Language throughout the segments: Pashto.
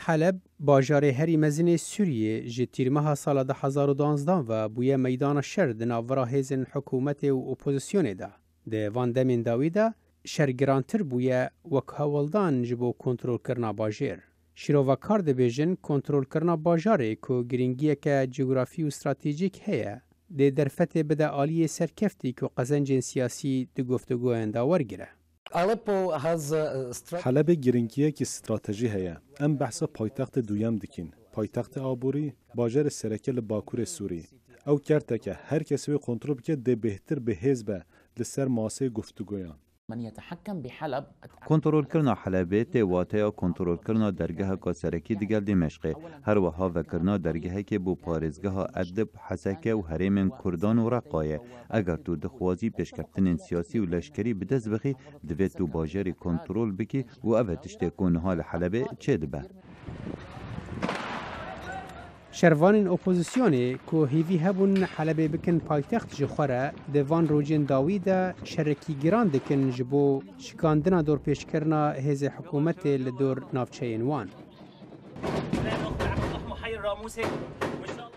حلب باجار هری مزین سوریه جی تیرمها سال 2012 و بویه میدان شر دناورا هیزن حکومت و اپوزیسیون ده. ده وان دمین داوی ده شرگرانتر بویه وک هولدان جبو کنترول کرنا باجر. شیروکار ده بیجن کنترول کرنا باجاره که گرینگیه که جغرافی و استراتژیک هیه. ده درفت بده آلیه سرکفتی که قزنج سیاسی ده گفتگو انداور گره. حلب گرینگیه که استراتژی هیه. ام بحث پایتخت دویم دکین. پایتخت آبوری باجر سرکل باکور سوری. او کرده که هر کسی کنترل بکه ده بهتر به حزب لسر ماسه گفتگویان. من يتحكم بحلب کنترل کرنا حلبه ته واته کنترل کرنا درگاه کا سرکی دیگر دمشق هر وها و کرنا درگاه که بو پارزگاه ادب حسکه و حریم کردان و رقایه اگر تو دخوازی پیشکفتن سیاسی و لشکری بدز بخی دوید تو باجری کنترل بکی و اوه تشته کن حال حلبه چه دبه شروان اپوزیسیونی که هیوی هبون حلبه بکن پایتخت جخوره دوان روجین داویده شرکی گران دکن جبو شکاندنا دور پیش کرنا هز حکومت لدور نافچه وان.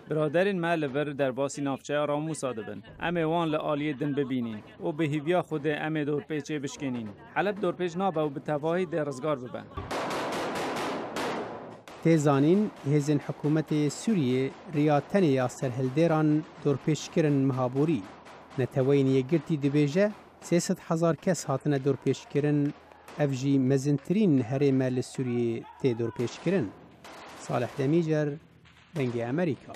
برادرین ما لور در باسی نافچه راموس آدبن. امه وان لآلیه دن ببینین و به هیویا خود امه دور پیچه بشکنین. حلب دور پیش نابه و به تواهی در رزگار ببن. تیزانین هزین حکومت سوریه ریاتنی یا سرهلدران دور پیشکرن مهابوری. نتوین یگرتی دبیجه 300,000 کس هاتن دور پیشکرن افجی مزنترین هرم لسوریه تی دور پیشکرن. صالح دمیجر بنگ امریکا.